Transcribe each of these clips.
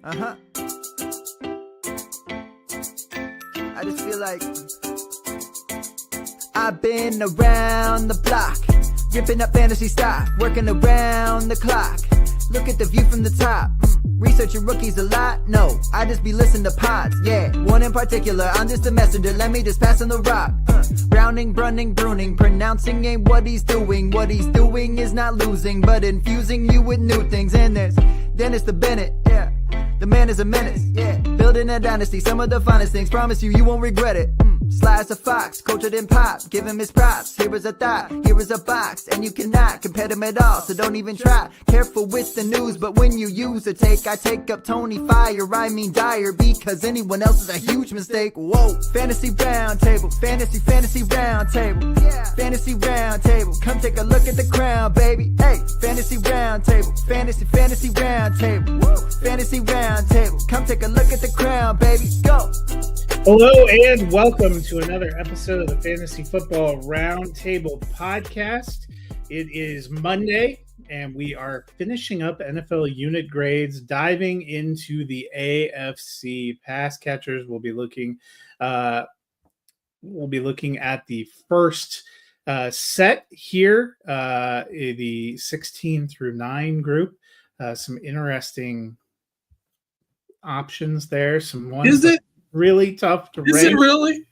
I just feel like I've been around the block, ripping up fantasy stock, working around the clock. Look at the view from the top. Researching rookies a lot? No, I just be listening to pods. Yeah, one in particular, I'm just a messenger. Let me just pass on the rock. Browning, brunning, pruning, pronouncing ain't what he's doing. What he's doing is not losing, but infusing you with new things. And there's Dennis the Bennett, yeah. The man is a menace, yeah. Building a dynasty, some of the finest things. Promise you won't regret it. Sly as a fox, cultured in pop. Give him his props. Here is a thought, here is a box, and you cannot compare them at all. So don't even try. Careful with the news, but when you use a take, I take up Tony Fire. I mean Dyer, because anyone else is a huge mistake. Whoa, fantasy round table, fantasy round table, yeah. Fantasy round table, come take a look at the crown, baby. Hey, fantasy round table, fantasy round table, woo. Fantasy round table, come take a look at the crown, baby. Go. Hello and welcome to another episode of the Fantasy Football Roundtable podcast. It is Monday and we are finishing up NFL unit grades, diving into the AFC pass catchers. We'll be looking at the first set here, the 16 through 9 group. Some interesting options there. Some ones. Is it really tough to rank? Is it really?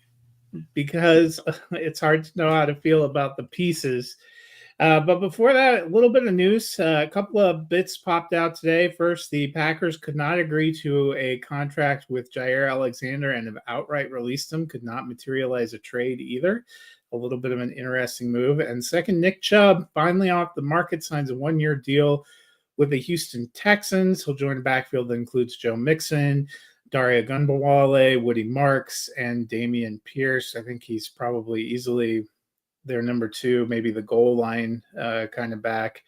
Because it's hard to know how to feel about the pieces. But before that, a little bit of news. A couple of bits popped out today. First, the Packers could not agree to a contract with Jair Alexander and have outright released him. Could not materialize a trade either. A little bit of an interesting move. And second, Nick Chubb finally off the market, signs a one-year deal with the Houston Texans. He'll join a backfield that includes Joe Mixon, Daria Gunbowale, Woody Marks, and Damian Pierce. I think he's probably easily their number two, maybe the goal line kind of back.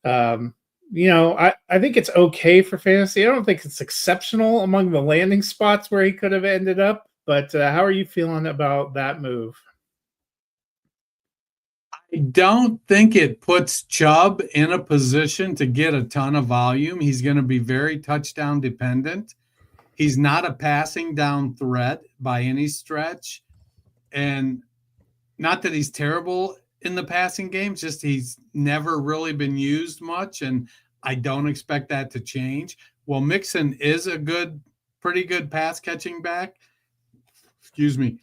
I think it's okay for fantasy. I don't think it's exceptional among the landing spots where he could have ended up. But how are you feeling about that move? I don't think it puts Chubb in a position to get a ton of volume. He's going to be very touchdown dependent. He's not a passing down threat by any stretch. And not that he's terrible in the passing game, just he's never really been used much, and I don't expect that to change. Well, Mixon is a pretty good pass catching back. Excuse me.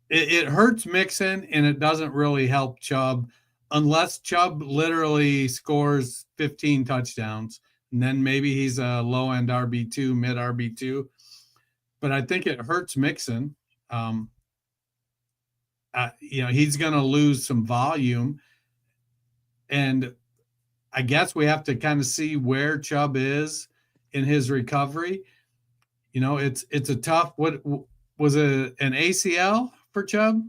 It hurts Mixon, and it doesn't really help Chubb unless Chubb literally scores 15 touchdowns. And then maybe he's a low-end RB2, mid RB2. But I think it hurts Mixon. He's going to lose some volume. And I guess we have to kind of see where Chubb is in his recovery. You know, it's a tough – what was it, an ACL for Chubb?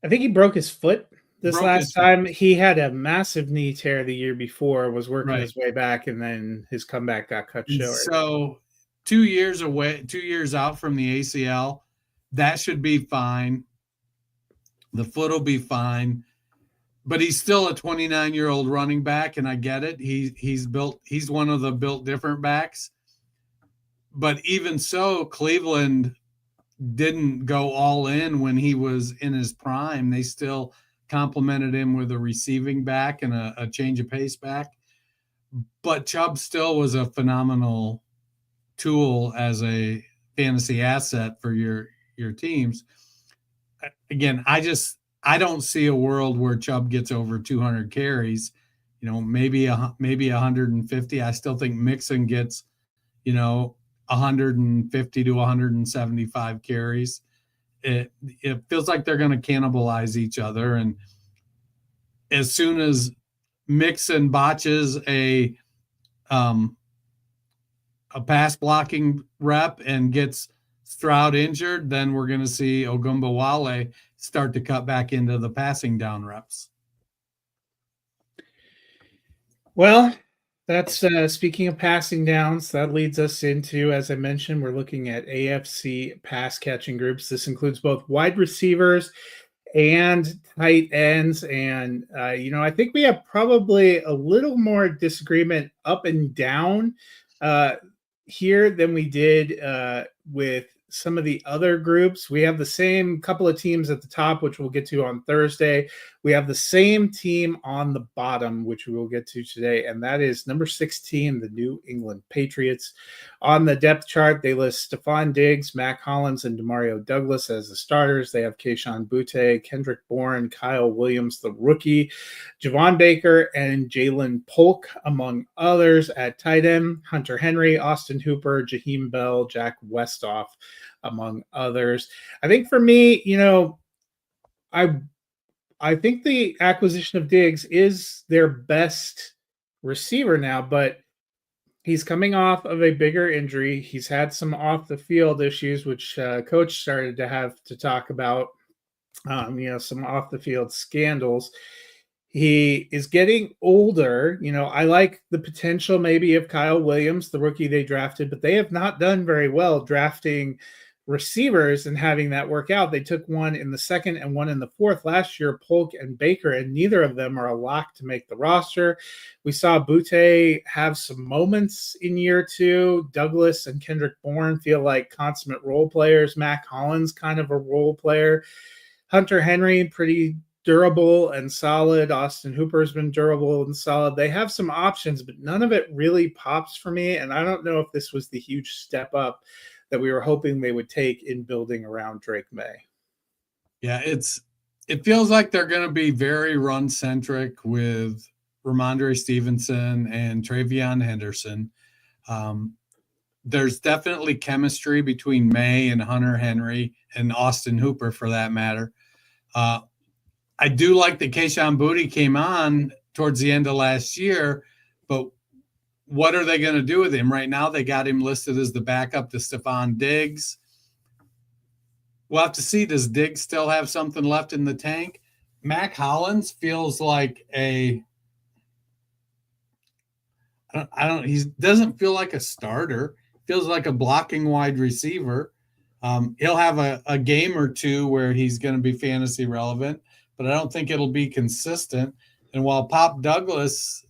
I think he broke his foot. Last time. He had a massive knee tear the year before, was working his way back, and then his comeback got cut short. So 2 years out from the ACL, that should be fine. The foot will be fine. But he's still a 29-year-old running back, and I get it. He's one of the built different backs. But even so, Cleveland didn't go all in when he was in his prime. They still complimented him with a receiving back and a change of pace back. But Chubb still was a phenomenal tool as a fantasy asset for your teams. Again, I don't see a world where Chubb gets over 200 carries, maybe 150. I still think Mixon gets, 150 to 175 carries. It feels like they're going to cannibalize each other. And as soon as Mixon botches a pass blocking rep and gets Stroud injured, then we're going to see Ogunbowale start to cut back into the passing down reps. Well, that's speaking of passing downs, that leads us into, as I mentioned, we're looking at AFC pass catching groups. This includes both wide receivers and tight ends. And, I think we have probably a little more disagreement up and down here than we did with some of the other groups. We have the same couple of teams at the top, which we'll get to on Thursday. We have the same team on the bottom, which we will get to today, and that is number 16, the New England Patriots. On the depth chart, they list Stephon Diggs, Mac Hollins, and Demario Douglas as the starters. They have Kayshon Boutte, Kendrick Bourne, Kyle Williams, the rookie, Javon Baker, and Jalen Polk, among others. At tight end, Hunter Henry, Austin Hooper, Jaheim Bell, Jack Westhoff, among others. I think for me, I think the acquisition of Diggs is their best receiver now, but he's coming off of a bigger injury. He's had some off the field issues, which coach started to have to talk about, some off the field scandals. He is getting older. I like the potential maybe of Kyle Williams, the rookie they drafted, but they have not done very well drafting receivers and having that work out. They took one in the second and one in the fourth last year, Polk and Baker, and neither of them are a lock to make the roster. We saw Boutte have some moments in year two. Douglas and Kendrick Bourne feel like consummate role players. Mac Hollins, kind of a role player. Hunter Henry, pretty durable and solid. Austin Hooper's been durable and solid. They have some options, but none of it really pops for me. And I don't know if this was the huge step up that we were hoping they would take in building around Drake May. Yeah, it feels like they're going to be very run-centric with Ramondre Stevenson and Travion Henderson. There's definitely chemistry between May and Hunter Henry and Austin Hooper, for that matter. I do like that Kayshon Boutte came on towards the end of last year, but what are they going to do with him? Right now, they got him listed as the backup to Stephon Diggs. We'll have to see. Does Diggs still have something left in the tank? Mac Hollins feels like he doesn't feel like a starter. Feels like a blocking wide receiver. He'll have a game or two where he's going to be fantasy relevant, but I don't think it'll be consistent. And while Pop Douglas,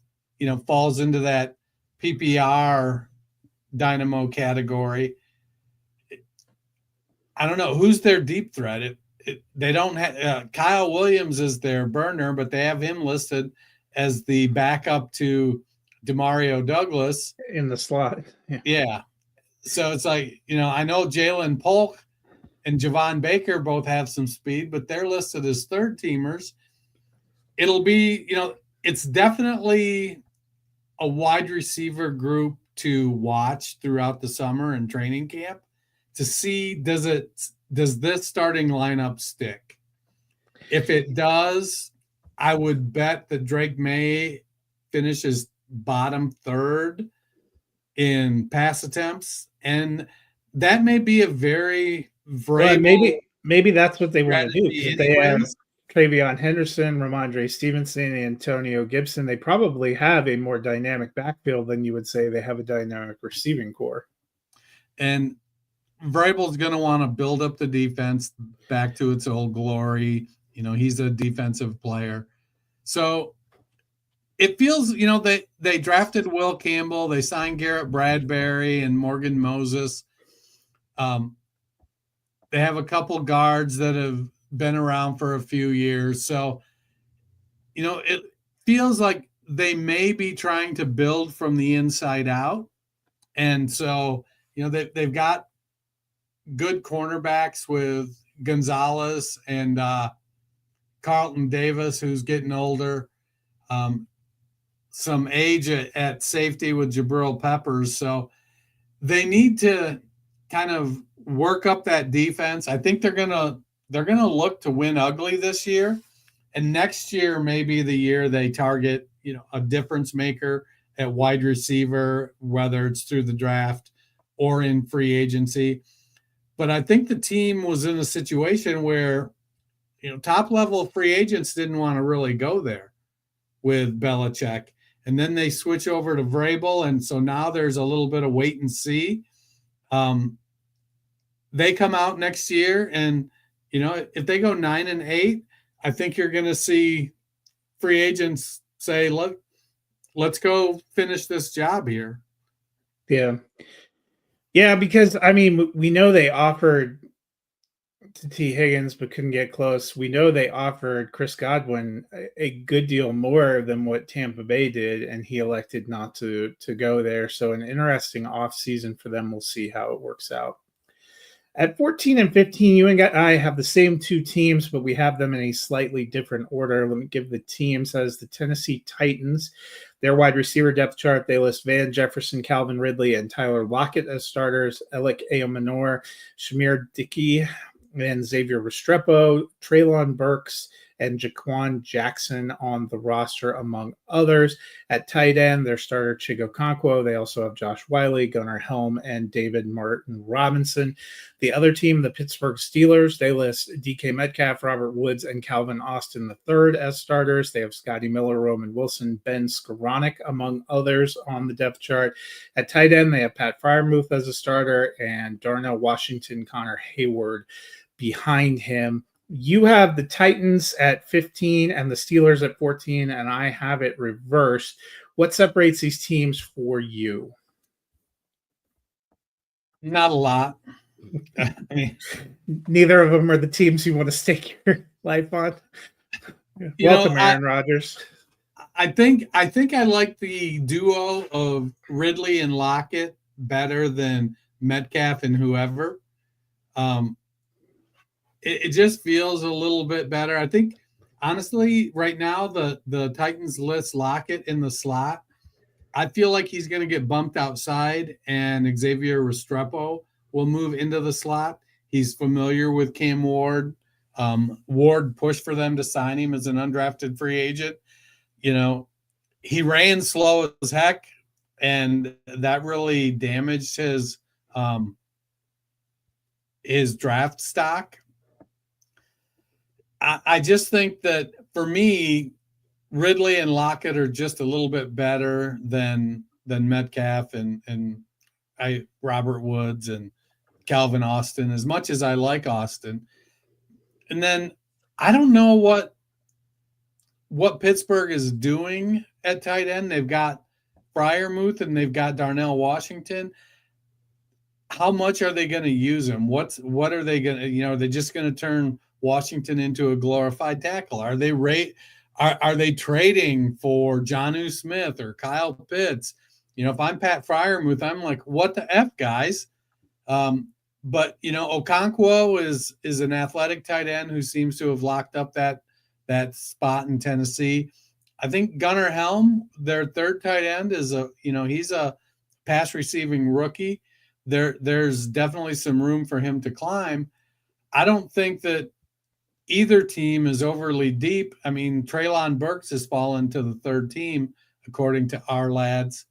falls into that PPR dynamo category, I don't know who's their deep threat. They don't have Kyle Williams is their burner, but they have him listed as the backup to Demario Douglas in the slot. Yeah. So it's like, I know Jalen Polk and Javon Baker both have some speed, but they're listed as third teamers. It'll be, it's definitely a wide receiver group to watch throughout the summer and training camp to see, does this starting lineup stick? If it does, I would bet that Drake May finishes bottom third in pass attempts, and that may be a very maybe that's what they want to do, because they have anyways. Travion Henderson, Ramondre Stevenson, and Antonio Gibson. They probably have a more dynamic backfield than you would say they have a dynamic receiving core. And Vrabel's going to want to build up the defense back to its old glory. He's a defensive player. So it feels, they drafted Will Campbell. They signed Garrett Bradbury and Morgan Moses. They have a couple guards that have been around for a few years. So, it feels like they may be trying to build from the inside out. And so, they've got good cornerbacks with Gonzalez and Carlton Davis, who's getting older. Some age at safety with Jabril Peppers. So they need to kind of work up that defense. I think they're gonna look to win ugly this year, and next year may be the year they target a difference maker at wide receiver, whether it's through the draft or in free agency. But I think the team was in a situation where top level free agents didn't want to really go there with Belichick, and then they switch over to Vrabel, and so now there's a little bit of wait and see. They come out next year, and if they go 9-8, I think you're going to see free agents say, "Look, let's go finish this job here." Yeah. Yeah, because I mean, we know they offered to T. Higgins, but couldn't get close. We know they offered Chris Godwin a good deal more than what Tampa Bay did, and he elected not to go there. So an interesting offseason for them. We'll see how it works out. At 14 and 15, you and I have the same two teams, but we have them in a slightly different order. Let me give the teams as the Tennessee Titans. Their wide receiver depth chart, they list Van Jefferson, Calvin Ridley, and Tyler Lockett as starters. Alec Aomanor, Shamir Dickey, and Xavier Restrepo, Treylon Burks, and Jaquan Jackson on the roster, among others. At tight end, their starter Chigo Okonkwo. They also have Josh Wiley, Gunnar Helm, and David Martin Robinson. The other team, the Pittsburgh Steelers, they list DK Metcalf, Robert Woods, and Calvin Austin III as starters. They have Scotty Miller, Roman Wilson, Ben Skoranek, among others, on the depth chart. At tight end, they have Pat Freiermuth as a starter and Darnell Washington, Connor Hayward behind him. You have the Titans at 15 and the Steelers at 14, and I have it reversed. What separates these teams for you? Not a lot. I mean, neither of them are the teams you want to stake your life on. Welcome, Aaron Rodgers. I think I like the duo of Ridley and Lockett better than Metcalf and whoever. It just feels a little bit better. I think, honestly, right now, the Titans list Lockett in the slot. I feel like he's going to get bumped outside, and Xavier Restrepo will move into the slot. He's familiar with Cam Ward. Ward pushed for them to sign him as an undrafted free agent. You know, he ran slow as heck, and that really damaged his draft stock. I just think that for me, Ridley and Lockett are just a little bit better than Metcalf and Robert Woods and Calvin Austin, as much as I like Austin. And then I don't know what Pittsburgh is doing at tight end. They've got Freiermuth and they've got Darnell Washington. How much are they going to use him? What are they going to, are they just going to turn Washington into a glorified tackle? Are they trading for Jonnu Smith or Kyle Pitts? If I'm Pat Freiermuth, I'm like, what the F, guys? But Okonkwo is an athletic tight end who seems to have locked up that spot in Tennessee. I think Gunnar Helm, their third tight end, is he's a pass receiving rookie. There's definitely some room for him to climb. I don't think that either team is overly deep. I mean, Treylon Burks has fallen to the third team, according to our lads.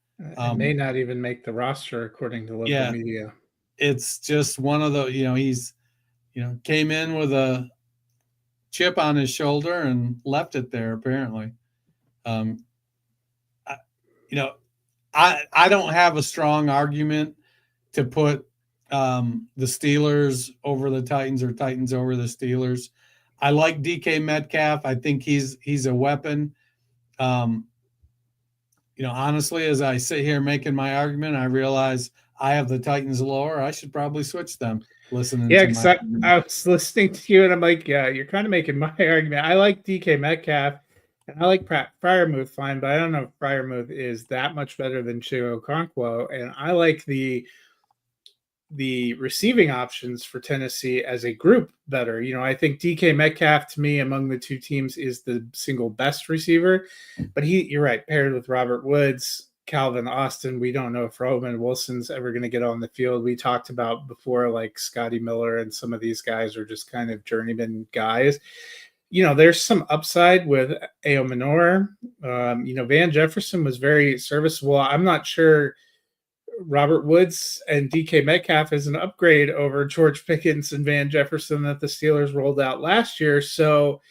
May not even make the roster, according to local media. It's just one of the, he's, came in with a chip on his shoulder and left it there, apparently. I don't have a strong argument to put the Steelers over the Titans or Titans over the Steelers. I like DK Metcalf. I think he's a weapon. Honestly, as I sit here making my argument, I realize I have the Titans lower. I should probably switch them. Listening, because I was listening to you, and I'm like, yeah, you're kind of making my argument. I like DK Metcalf, and I like Freiermuth fine, but I don't know if Freiermuth is that much better than Chigo Okonkwo, and I like the receiving options for Tennessee as a group better. I think DK Metcalf, to me, among the two teams, is the single best receiver. But you're right, paired with Robert Woods, Calvin Austin, we don't know if Roman Wilson's ever going to get on the field. We talked about before, like Scotty Miller and some of these guys are just kind of journeyman guys. There's some upside with Aomanor. Van Jefferson was very serviceable. I'm not sure Robert Woods and DK Metcalf is an upgrade over George Pickens and Van Jefferson that the Steelers rolled out last year. So,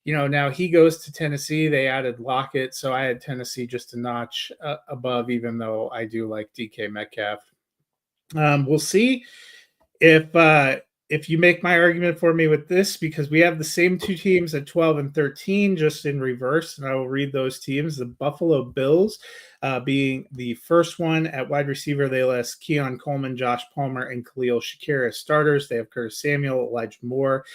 now he goes to Tennessee. They added Lockett. So I had Tennessee just a notch above, even though I do like DK Metcalf. We'll see if if you make my argument for me with this, because we have the same two teams at 12 and 13, just in reverse, and I will read those teams. The Buffalo Bills being the first one at wide receiver. They list Keon Coleman, Josh Palmer, and Khalil Shakir as starters. They have Curtis Samuel, Elijah Moore,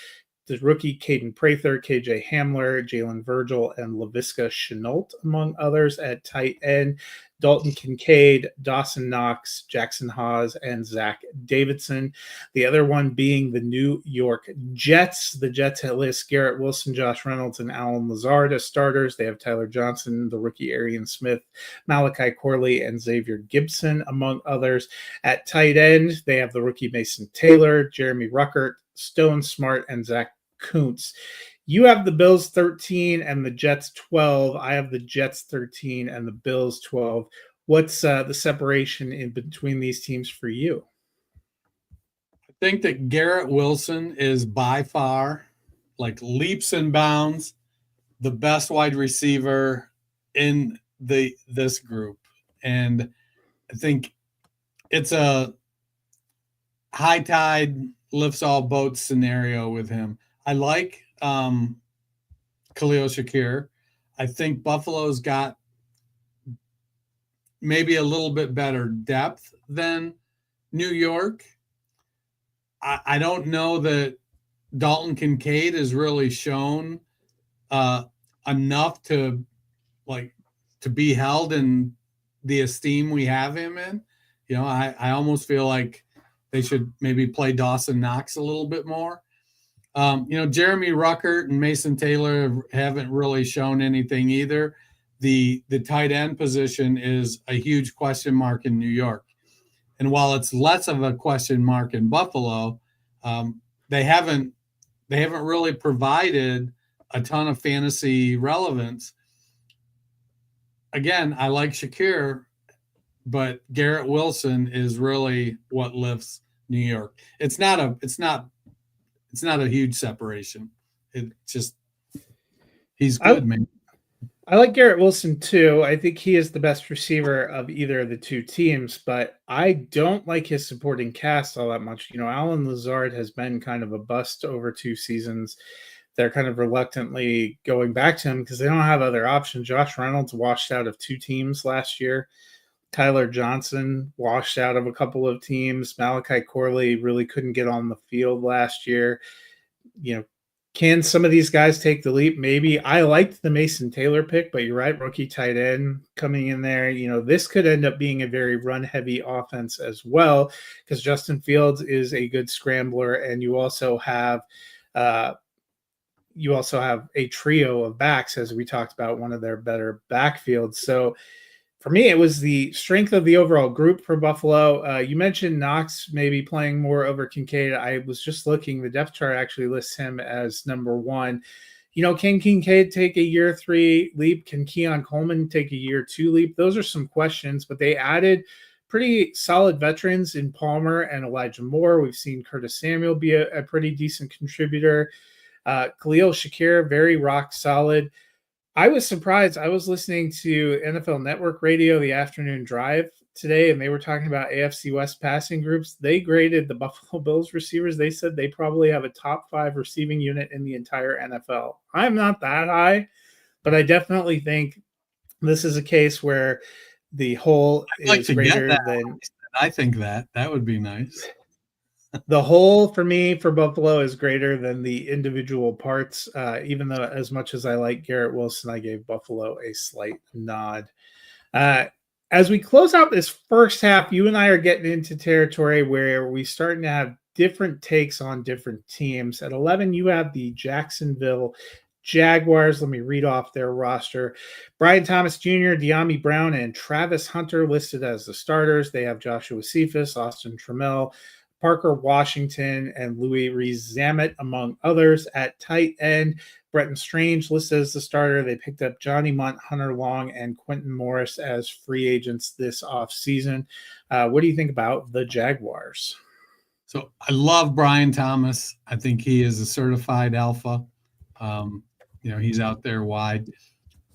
the rookie Caden Prather, KJ Hamler, Jalen Virgil, and Laviska Shenault, among others, at tight end. Dalton Kincaid, Dawson Knox, Jackson Hawes, and Zach Davidson. The other one being the New York Jets. The Jets list Garrett Wilson, Josh Reynolds, and Alan Lazard as starters. They have Tyler Johnson, the rookie Arian Smith, Malachi Corley, and Xavier Gibson, among others. At tight end, they have the rookie Mason Taylor, Jeremy Ruckert, Stone Smart, and Zach Kuntz. You have the Bills 13 and the Jets 12. I have the Jets 13 and the Bills 12. What's the separation in between these teams for you? I think that Garrett Wilson is by far, like leaps and bounds, the best wide receiver in this group. And I think it's a high tide lifts all boats scenario with him. I like Khalil Shakir. I think Buffalo's got maybe a little bit better depth than New York. I don't know that Dalton Kincaid has really shown enough to be held in the esteem we have him in. You know, I almost feel like they should maybe play Dawson Knox a little bit more. Jeremy Ruckert and Mason Taylor haven't really shown anything either. The tight end position is a huge question mark in New York. And while it's less of a question mark in Buffalo, they haven't really provided a ton of fantasy relevance. Again, I like Shakir, but Garrett Wilson is really what lifts New York. It's not a huge separation. It just he's good, man. I like Garrett Wilson too. I think he is the best receiver of either of the two teams, but I don't like his supporting cast all that much. You know, Alan Lazard has been kind of a bust over 2 seasons. They're kind of reluctantly going back to him because they don't have other options. Josh Reynolds washed out of 2 teams last year. Tyler Johnson washed out of a couple of teams. Malachi Corley really couldn't get on the field last year. You know, can some of these guys take the leap? Maybe. I liked the Mason Taylor pick, but you're right, rookie tight end coming in there. You know, this could end up being a very run-heavy offense as well because Justin Fields is a good scrambler, and you also have a trio of backs, as we talked about, one of their better backfields. So for me, it was the strength of the overall group for Buffalo. You mentioned Knox maybe playing more over Kincaid. I was just looking. The depth chart actually lists him as number 1. You know, can Kincaid take a year 3 leap? Can Keon Coleman take a year 2 leap? Those are some questions, but they added pretty solid veterans in Palmer and Elijah Moore. We've seen Curtis Samuel be a pretty decent contributor. Khalil Shakir, very rock solid. I was surprised. I was listening to NFL Network Radio, the afternoon drive today, and they were talking about AFC West passing groups. They graded the Buffalo Bills receivers. They said they probably have a top 5 receiving unit in the entire NFL. I'm not that high, but I definitely think this is a case where the whole is greater than. I think that would be nice. The whole for me for Buffalo is greater than the individual parts. Even though as much as I like Garrett Wilson, I gave Buffalo a slight nod. As we close out this first half, you and I are getting into territory where we're starting to have different takes on different teams. At 11, you have the Jacksonville Jaguars. Let me read off their roster. Brian Thomas Jr., De'Ami Brown, and Travis Hunter listed as the starters. They have Joshua Cephas, Austin Trammell, Parker Washington, and Louis Rees-Zammit, among others. At tight end, Bretton Strange listed as the starter. They picked up Johnny Munt, Hunter Long, and Quentin Morris as free agents this offseason. What do you think about the Jaguars? So I love Brian Thomas. I think he is a certified alpha. He's out there wide.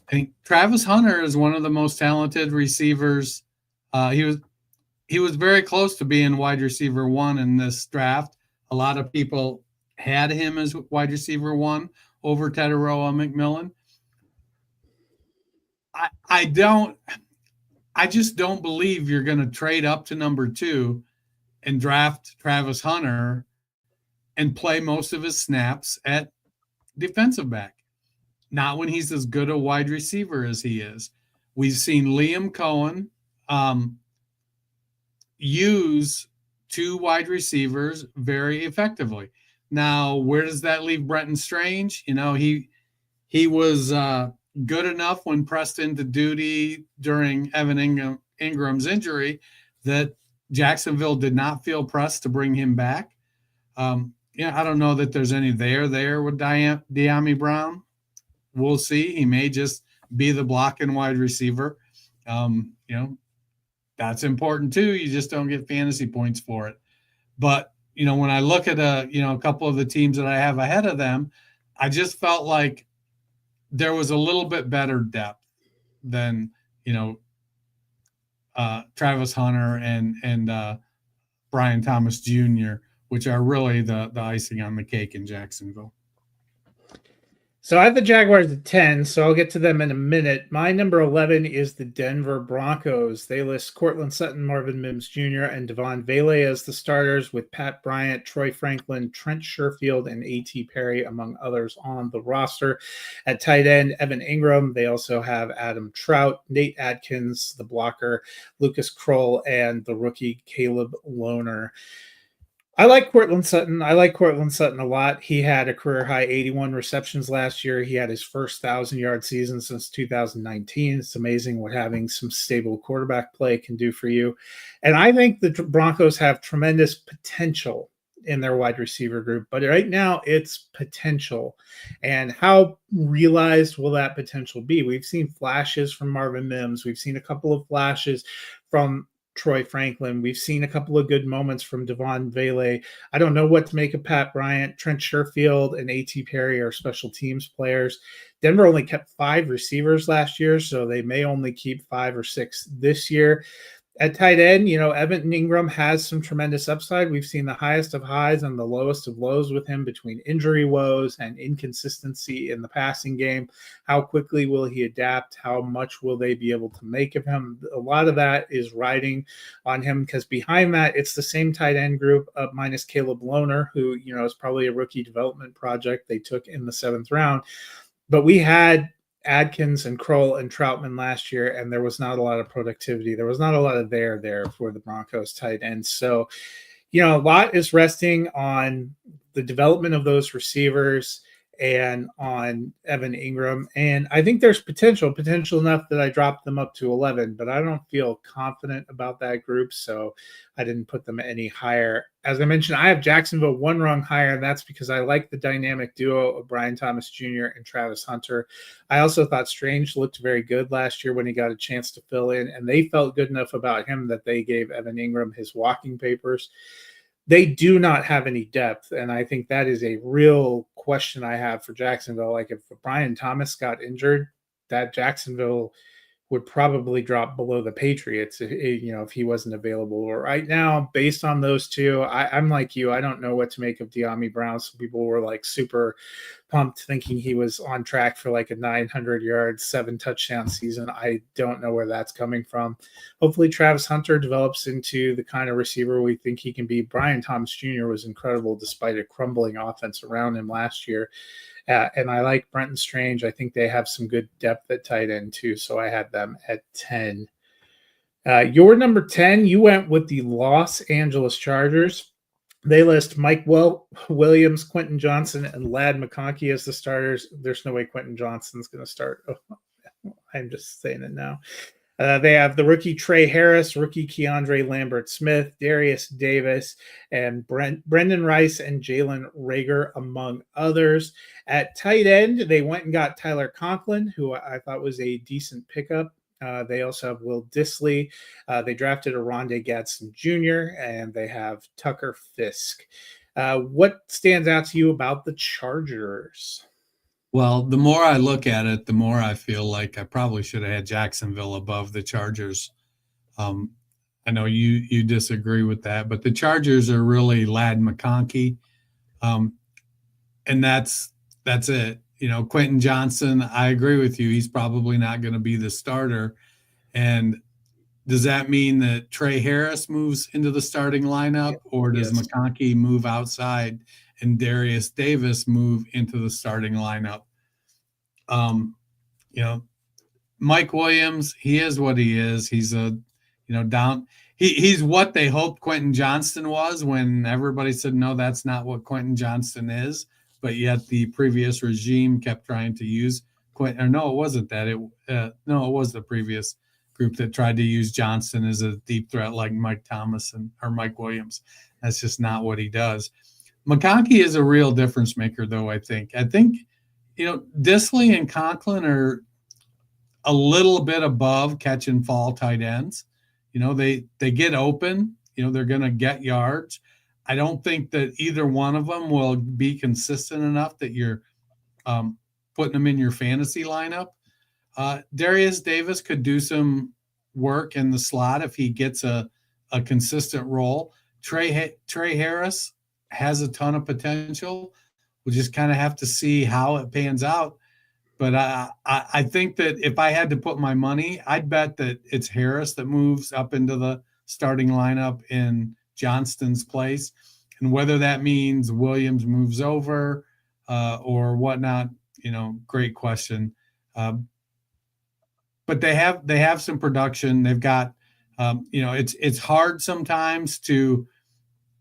I think Travis Hunter is one of the most talented receivers. He was very close to being wide receiver 1 in this draft, A lot of people had him as wide receiver 1 over Tetaroa McMillan. I just don't believe you're going to trade up to number 2 and draft Travis Hunter and play most of his snaps at defensive back. Not when he's as good a wide receiver as he is. We've seen Liam Cohen use 2 wide receivers very effectively. Now, where does that leave Brenton Strange? He was good enough when pressed into duty during Evan Ingram's injury that Jacksonville did not feel pressed to bring him back. I don't know that there's any there with De'Ami Brown. We'll see. He may just be the blocking wide receiver. That's important too. You just don't get fantasy points for it. But, when I look at a couple of the teams that I have ahead of them, I just felt like there was a little bit better depth than, Travis Hunter and Brian Thomas Jr., which are really the icing on the cake in Jacksonville. So I have the Jaguars at 10, so I'll get to them in a minute. My number 11 is the Denver Broncos. They list Cortland Sutton, Marvin Mims Jr., and Devon Vele as the starters, with Pat Bryant, Troy Franklin, Trent Sherfield, and A.T. Perry, among others, on the roster. At tight end, Evan Ingram. They also have Adam Trout, Nate Adkins, the blocker, Lucas Kroll, and the rookie Caleb Lohner. I like Cortland Sutton. I like Cortland Sutton a lot. He had a career-high 81 receptions last year. He had his first 1,000-yard season since 2019. It's amazing what having some stable quarterback play can do for you. And I think the Broncos have tremendous potential in their wide receiver group, but right now it's potential. And how realized will that potential be? We've seen flashes from Marvin Mims. We've seen a couple of flashes from Troy Franklin. We've seen a couple of good moments from Devon Vele. I don't know what to make of Pat Bryant. Trent Sherfield and A.T. Perry are special teams players. Denver only kept 5 receivers last year, so they may only keep 5 or 6 this year. At tight end, Evan Ingram has some tremendous upside. We've seen the highest of highs and the lowest of lows with him between injury woes and inconsistency in the passing game. How quickly will he adapt? How much will they be able to make of him? A lot of that is riding on him, because behind that, it's the same tight end group minus Caleb Lohner, who, is probably a rookie development project they took in the 7th round. But we had Adkins and Kroll and Troutman last year, and there was not a lot of productivity. There was not a lot of there for the Broncos tight ends. So, a lot is resting on the development of those receivers and on Evan Ingram. And I think there's potential enough that I dropped them up to 11, but I don't feel confident about that group, so I didn't put them any higher. As I mentioned, I have Jacksonville 1 rung higher, and that's because I like the dynamic duo of Brian Thomas Jr. and Travis Hunter. I also thought Strange looked very good last year when he got a chance to fill in, and they felt good enough about him that they gave Evan Ingram his walking papers. They do not have any depth, and I think that is a real question I have for Jacksonville. Like, if Brian Thomas got injured, that Jacksonville would probably drop below the Patriots, if he wasn't available. Right now, based on those two, I'm like you. I don't know what to make of De'Ami Brown. Some people were like super pumped, thinking he was on track for like a 900-yard, 7-touchdown season. I don't know where that's coming from. Hopefully Travis Hunter develops into the kind of receiver we think he can be. Brian Thomas Jr. was incredible despite a crumbling offense around him last year. And I like Brenton Strange. I think they have some good depth at tight end too, so I had them at 10. Your number 10, you went with the Los Angeles Chargers. They list Mike Williams, Quentin Johnson, and Ladd McConkey as the starters. There's no way Quentin Johnson's going to start. Oh, I'm just saying it now. They have the rookie Trey Harris, rookie Keandre Lambert-Smith, Darius Davis, and Brendan Rice and Jalen Reagor, among others. At tight end, they went and got Tyler Conklin, who I thought was a decent pickup. They also have Will Dissly. They drafted Aronde Gadsden Jr., and they have Tucker Fisk. What stands out to you about the Chargers? Well, the more I look at it, the more I feel like I probably should have had Jacksonville above the Chargers. I know you disagree with that, but the Chargers are really Ladd McConkey, and that's it. Quentin Johnson, I agree with you. He's probably not going to be the starter. And does that mean that Trey Harris moves into the starting lineup, or does Yes. McConkey move outside and Darius Davis move into the starting lineup? Mike Williams, he is what he is. He's down. He's what they hoped Quentin Johnston was when everybody said, no, that's not what Quentin Johnston is. But yet the previous regime kept trying to use Quentin. Or no, it wasn't that. It was the previous group that tried to use Johnston as a deep threat like Mike Thomas or Mike Williams. That's just not what he does. McConkey is a real difference maker, though, I think. Disley and Conklin are a little bit above catch and fall tight ends. They get open. They're going to get yards. I don't think that either one of them will be consistent enough that you're putting them in your fantasy lineup. Darius Davis could do some work in the slot if he gets a consistent role. Trey Harris has a ton of potential. We'll just kind of have to see how it pans out. But I think that if I had to put my money, I'd bet that it's Harris that moves up into the starting lineup in Johnston's place. And whether that means Williams moves over or whatnot, great question. But they have some production. They've got, it's hard sometimes to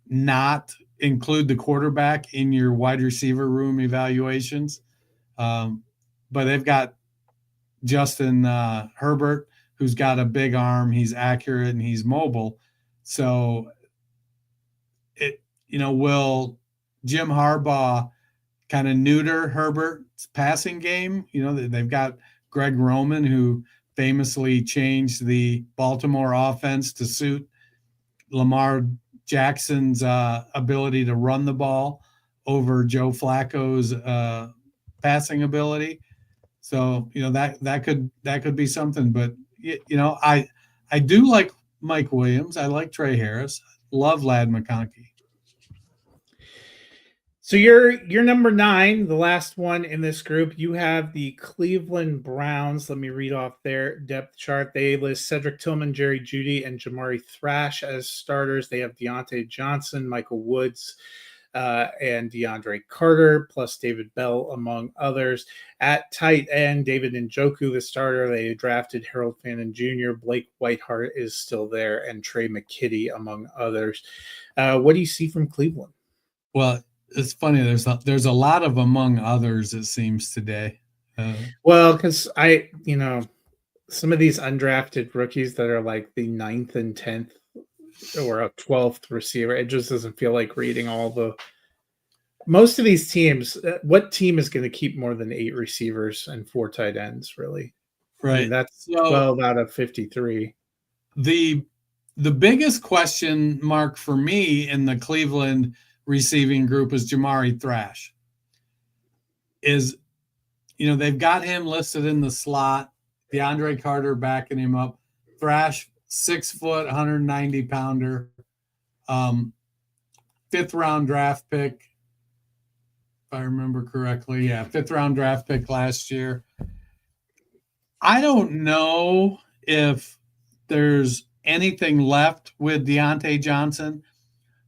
not include the quarterback in your wide receiver room evaluations. But they've got Justin Herbert, who's got a big arm. He's accurate and he's mobile. So will Jim Harbaugh kind of neuter Herbert's passing game? They've got Greg Roman, who famously changed the Baltimore offense to suit Lamar Jackson's ability to run the ball over Joe Flacco's passing ability. So, that could be something, but I do like Mike Williams. I like Trey Harris. Love Ladd McConkey. So you're number 9, the last one in this group. You have the Cleveland Browns. Let me read off their depth chart. They list Cedric Tillman, Jerry Jeudy, and Jamari Thrash as starters. They have Deontay Johnson, Michael Woods, and DeAndre Carter, plus David Bell, among others. At tight end, David Njoku, the starter. They drafted Harold Fannin Jr., Blake Whiteheart is still there, and Trey McKitty, among others. What do you see from Cleveland? Well, it's funny. There's a lot of among others, it seems, today. Well, because some of these undrafted rookies that are like the 9th and 10th or a 12th receiver, it just doesn't feel like reading most of these teams. What team is going to keep more than 8 receivers and 4 tight ends, really? Right. That's 12 out of 53. The biggest question mark for me in the Cleveland receiving group is Jamari Thrash. They've got him listed in the slot, DeAndre Carter backing him up. Thrash, 6 foot, 190 pounder, 5th round draft pick, if I remember correctly. Yeah, 5th round draft pick last year. I don't know if there's anything left with Deontay Johnson,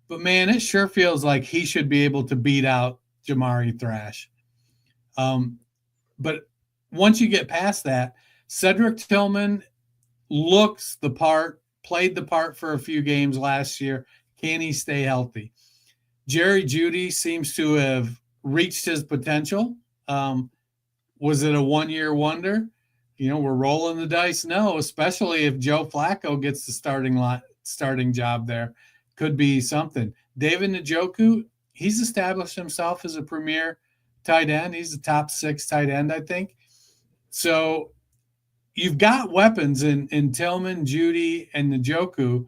but man, it sure feels like he should be able to beat out Jamari Thrash. But once you get past that, Cedric Tillman looks the part, played the part for a few games last year. Can he stay healthy? Jerry Jeudy seems to have reached his potential. Was it a one-year wonder? We're rolling the dice. No, especially if Joe Flacco gets the starting job there. Could be something. David Njoku, he's established himself as a premier tight end. He's a top 6 tight end, I think. So you've got weapons in Tillman, Jeudy, and Njoku.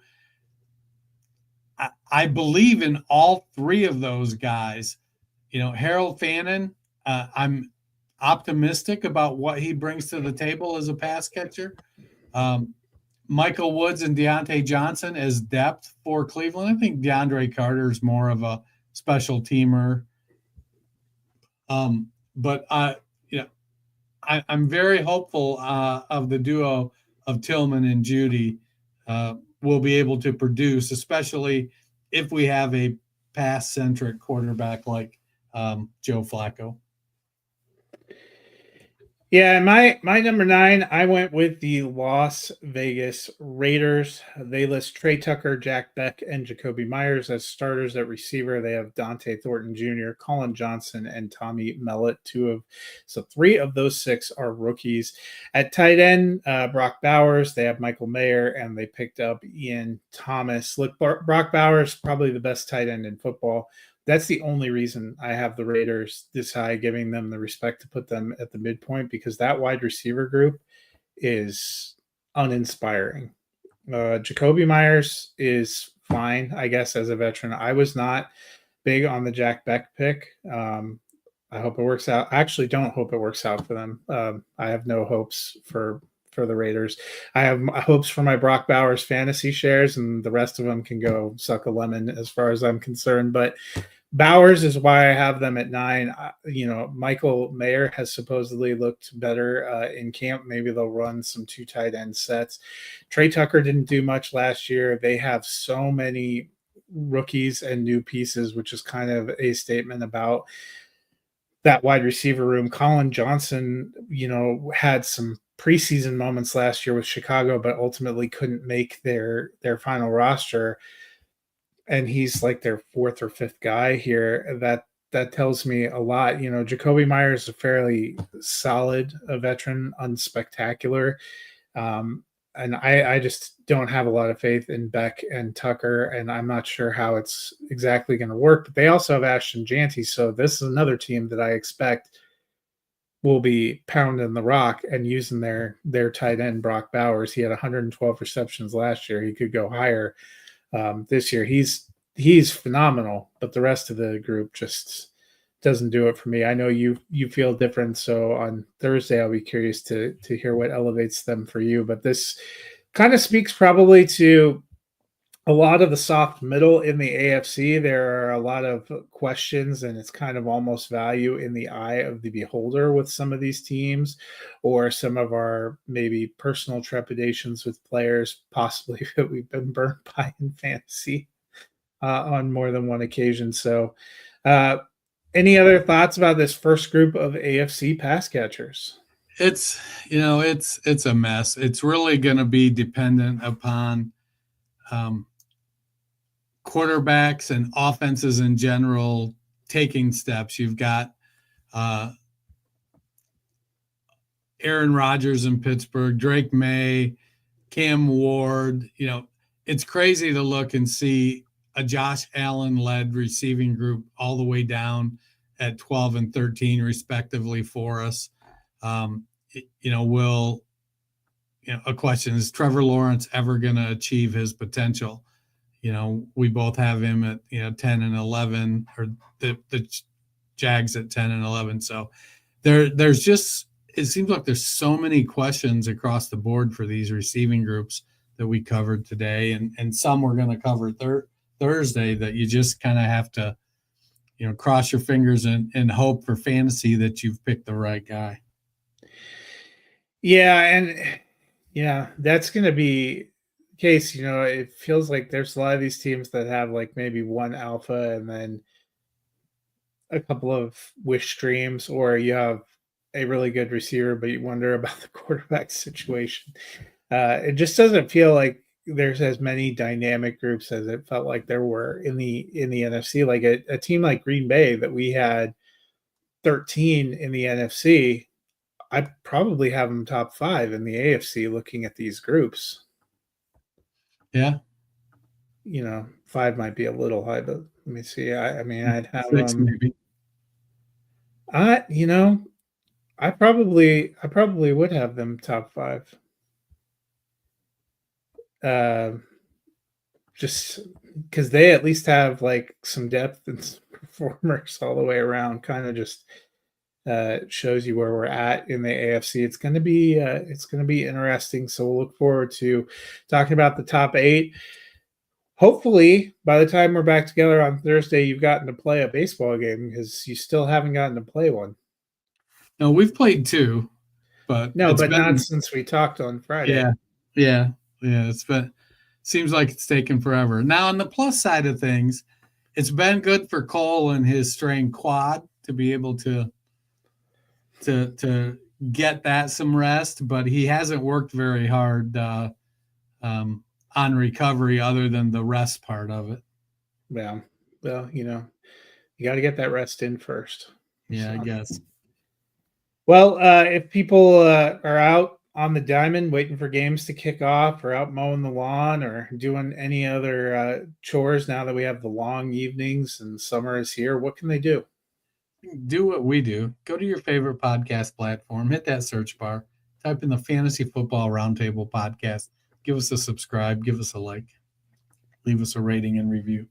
I believe in all 3 of those guys. Harold Fannin, I'm optimistic about what he brings to the table as a pass catcher. Michael Woods and Deontay Johnson as depth for Cleveland. I think DeAndre Carter is more of a special teamer. But I'm very hopeful of the duo of Tillman and Judy will be able to produce, especially if we have a pass-centric quarterback like Joe Flacco. Yeah, my number 9, I went with the Las Vegas Raiders. They list Trey Tucker, Jack Beck, and Jacoby Myers as starters at receiver. They have Dante Thornton Jr., Colin Johnson, and Tommy Mellott. So 3 of those 6 are rookies. At tight end, Brock Bowers. They have Michael Mayer, and they picked up Ian Thomas. Look, Brock Bowers, probably the best tight end in football. That's the only reason I have the Raiders this high, giving them the respect to put them at the midpoint, because that wide receiver group is uninspiring. Jacoby Myers is fine, I guess, as a veteran. I was not big on the Jack Beck pick. I hope it works out. I actually don't hope it works out for them. I have no hopes for the Raiders. I have hopes for my Brock Bowers fantasy shares, and the rest of them can go suck a lemon as far as I'm concerned. But Bowers is why I have them at 9. Michael Mayer has supposedly looked better in camp. Maybe they'll run some 2 tight end sets. Trey Tucker didn't do much last year. They have so many rookies and new pieces, which is kind of a statement about that wide receiver room. Colin Johnson, had some preseason moments last year with Chicago, but ultimately couldn't make their final roster. And he's like their 4th or 5th guy here. That tells me a lot. Jacoby Myers is a fairly solid veteran, unspectacular. And I just don't have a lot of faith in Beck and Tucker, and I'm not sure how it's exactly going to work. But they also have Ashton Janty, so this is another team that I expect will be pounding the rock and using their tight end, Brock Bowers. He had 112 receptions last year. He could go higher. This year he's phenomenal, but the rest of the group just doesn't do it for me. I know you feel different, so on Thursday I'll be curious to hear what elevates them for you. But this kind of speaks probably to a lot of the soft middle in the AFC. There are a lot of questions, and it's kind of almost value in the eye of the beholder with some of these teams, or some of our maybe personal trepidations with players possibly that we've been burnt by in fantasy on more than one occasion. So any other thoughts about this first group of AFC pass catchers? It's a mess. It's really going to be dependent upon quarterbacks and offenses in general taking steps. You've got Aaron Rodgers in Pittsburgh, Drake May, Cam Ward. It's crazy to look and see a Josh Allen-led receiving group all the way down at 12 and 13 respectively for us. A question is, Trevor Lawrence ever going to achieve his potential? We both have him at 10 and 11, or the Jags at 10 and 11. So there's just, it seems like there's so many questions across the board for these receiving groups that we covered today, and some we're going to cover Thursday, that you just kind of have to cross your fingers and hope for fantasy that you've picked the right guy. Yeah, that's going to be the case. It feels like there's a lot of these teams that have like maybe one alpha and then a couple of wish streams, or you have a really good receiver, but you wonder about the quarterback situation. It just doesn't feel like there's as many dynamic groups as it felt like there were in the NFC. Like a team like Green Bay that we had 13 in the NFC, I'd probably have them top 5 in the AFC looking at these groups. Yeah. 5 might be a little high, but let me see. I'd have 6 maybe. I probably would have them top 5. Just because they at least have like some depth and some performers all the way around, kind of just shows you where we're at in the AFC. It's going to be interesting. So we'll look forward to talking about the top 8. Hopefully, by the time we're back together on Thursday, you've gotten to play a baseball game because you still haven't gotten to play one. No, we've played 2, but not since we talked on Friday. Yeah. Seems like it's taken forever. Now, on the plus side of things, it's been good for Cole and his strained quad to be able to get that some rest, but he hasn't worked very hard on recovery other than the rest part of it. Yeah. Well, you got to get that rest in first. Yeah, I guess. Well, if people are out on the diamond waiting for games to kick off, or out mowing the lawn, or doing any other chores now that we have the long evenings and summer is here, what can they do? Do what we do. Go to your favorite podcast platform, hit that search bar, type in the Fantasy Football Roundtable podcast. Give us a subscribe, give us a like, leave us a rating and review.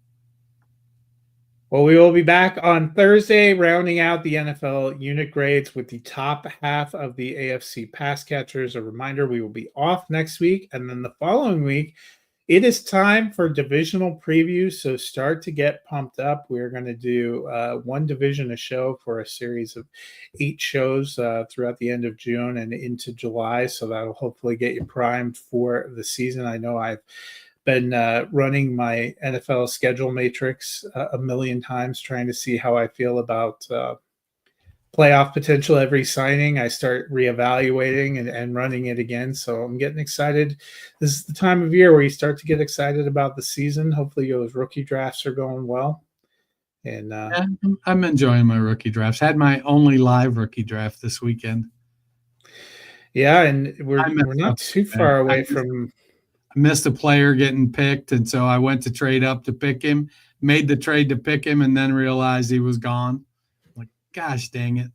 Well, we will be back on Thursday, rounding out the NFL unit grades with the top half of the AFC pass catchers. A reminder, we will be off next week, and then the following week, it is time for divisional previews, so start to get pumped up. We're going to do one division a show for a series of 8 shows throughout the end of June and into July, so that'll hopefully get you primed for the season. I know I've been running my NFL schedule matrix a million times, trying to see how I feel about playoff potential every signing. I start reevaluating and running it again. So I'm getting excited. This is the time of year where you start to get excited about the season. Hopefully those rookie drafts are going well. And I'm enjoying my rookie drafts. Had my only live rookie draft this weekend. Yeah, and we're not too far away from. I missed a player getting picked, and so I went to trade up to pick him. Made the trade to pick him, and then realized he was gone. Gosh dang it.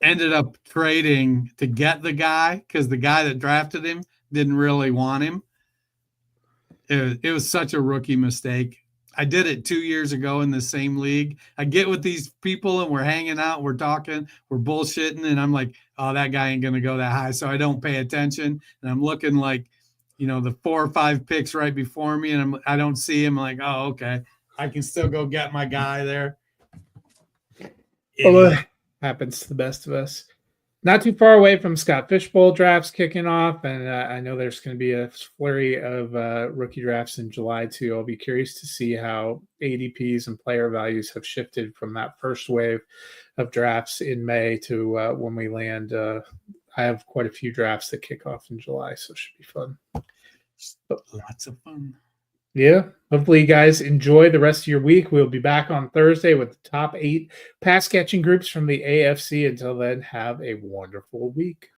Ended up trading to get the guy because the guy that drafted him didn't really want him. It was such a rookie mistake. I did it 2 years ago in the same league. I get with these people and we're hanging out, we're talking, we're bullshitting, and I'm like, oh, that guy ain't going to go that high. So I don't pay attention. And I'm looking like, the 4 or 5 picks right before me, and I don't see him. I'm like, oh, okay. I can still go get my guy there. Well, happens to the best of us. Not too far away from Scott Fishbowl drafts kicking off, and I know there's going to be a flurry of rookie drafts in July too. I'll be curious to see how ADPs and player values have shifted from that first wave of drafts in May to when we land. I have quite a few drafts that kick off in July, so it should be fun. Lots of fun. Yeah. Hopefully you guys enjoy the rest of your week. We'll be back on Thursday with the top 8 pass catching groups from the AFC. Until then, have a wonderful week.